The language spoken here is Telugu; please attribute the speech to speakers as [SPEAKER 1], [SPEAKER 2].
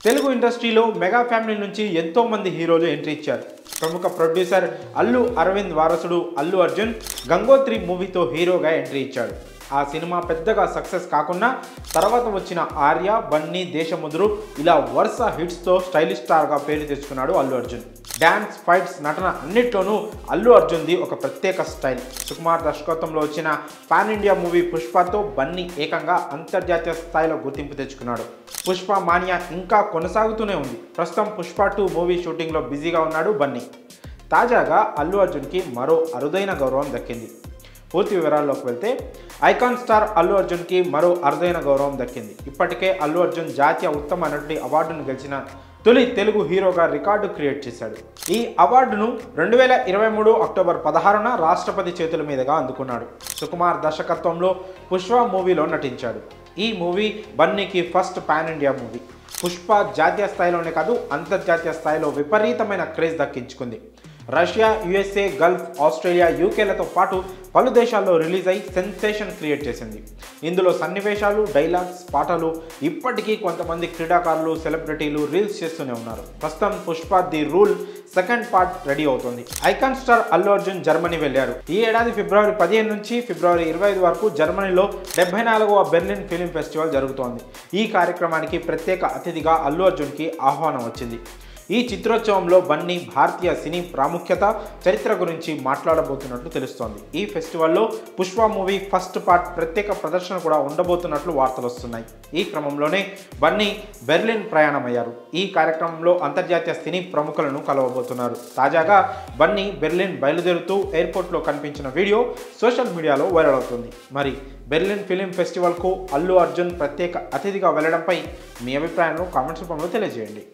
[SPEAKER 1] తెలుగు ఇండస్ట్రీలో మెగా ఫ్యామిలీ నుంచి ఎంతో మంది హీరోలు ఎంట్రీ ఇచ్చారు. ప్రముఖ ప్రొడ్యూసర్ అల్లు అరవింద్ వారసుడు అల్లు అర్జున్ గంగోత్రి మూవీతో హీరోగా ఎంట్రీ ఇచ్చాడు. ఆ సినిమా పెద్దగా సక్సెస్ కాకుండా తర్వాత వచ్చిన ఆర్య, బన్నీ, దేశముద్రు ఇలా వరుస హిట్స్తో స్టైలిష్ స్టార్గా పేరు తెచ్చుకున్నాడు అల్లు అర్జున్. డ్యాన్స్, ఫైట్స్, నటన అన్నిట్లోనూ అల్లు అర్జున్ది ఒక ప్రత్యేక స్టైల్. సుకుమార్ దర్శకత్వంలో వచ్చిన పాన్ ఇండియా మూవీ పుష్పతో బన్నీ ఏకంగా అంతర్జాతీయ స్థాయిలో గుర్తింపు తెచ్చుకున్నాడు. పుష్ప మానియా ఇంకా కొనసాగుతూనే ఉంది. ప్రస్తుతం పుష్ప 2 మూవీ షూటింగ్లో బిజీగా ఉన్నాడు బన్నీ. తాజాగా అల్లు అర్జున్కి మరో అరుదైన గౌరవం దక్కింది. పూర్తి వివరాల్లోకి వెళ్తే ఐకాన్ స్టార్ అల్లు అర్జున్కి మరో అరుదైన గౌరవం దక్కింది. ఇప్పటికే అల్లు అర్జున్ జాతీయ ఉత్తమ నటుడి అవార్డును గెలిచిన తొలి తెలుగు హీరోగా రికార్డు క్రియేట్ చేశాడు. ఈ అవార్డును 2023 అక్టోబర్ 16న రాష్ట్రపతి చేతుల మీదుగా అందుకున్నాడు. సుకుమార్ దర్శకత్వంలో పుష్ప మూవీలో నటించాడు. ఈ మూవీ బన్నీకి first pan India movie. Pushpa జాతీయ స్థాయిలోనే కాదు అంతర్జాతీయ స్థాయిలో విపరీతమైన క్రేజ్ దక్కించుకుంది. రష్యా, యుఎస్ఏ, గల్ఫ్, ఆస్ట్రేలియా, యూకేలతో పాటు పలు దేశాల్లో రిలీజ్ అయి సెన్సేషన్ క్రియేట్ చేసింది. ఇందులో సన్నివేశాలు, డైలాగ్స్, పాటలు ఇప్పటికీ కొంతమంది క్రీడాకారులు, సెలబ్రిటీలు రీల్స్ చేస్తూనే ఉన్నారు. ప్రస్తుతం Pushpa the rule second part ready అవుతుంది. Icon star Allu Arjun Germany వెళ్లారు. ఈ ఏడాది ఫిబ్రవరి 15 నుంచి ఫిబ్రవరి 25 వరకు జర్మనీలో 74వ బెర్లిన్ ఫిల్మ్ ఫెస్టివల్ జరుగుతోంది. ఈ కార్యక్రమానికి ప్రత్యేక అతిథిగా అల్లు అర్జున్కి ఆహ్వానం వచ్చింది. ఈ చిత్రోత్సవంలో బన్నీ భారతీయ సినీ ప్రాముఖ్యత, చరిత్ర గురించి మాట్లాడబోతున్నట్లు తెలుస్తోంది. ఈ ఫెస్టివల్లో పుష్ప మూవీ ఫస్ట్ పార్ట్ ప్రత్యేక ప్రదర్శన కూడా ఉండబోతున్నట్లు వార్తలు వస్తున్నాయి. ఈ క్రమంలోనే బన్నీ బెర్లిన్ ప్రయాణమయ్యారు. ఈ కార్యక్రమంలో అంతర్జాతీయ సినీ ప్రముఖులను కలవబోతున్నారు. తాజాగా బన్నీ బెర్లిన్ బయలుదేరుతూ ఎయిర్పోర్ట్లో కనిపించిన వీడియో సోషల్ మీడియాలో వైరల్ అవుతుంది. మరి బెర్లిన్ ఫిలిం ఫెస్టివల్కు అల్లు అర్జున్ ప్రత్యేక అతిథిగా వెళ్లడంపై మీ అభిప్రాయాలను కామెంట్స్ రూపంలో తెలియజేయండి.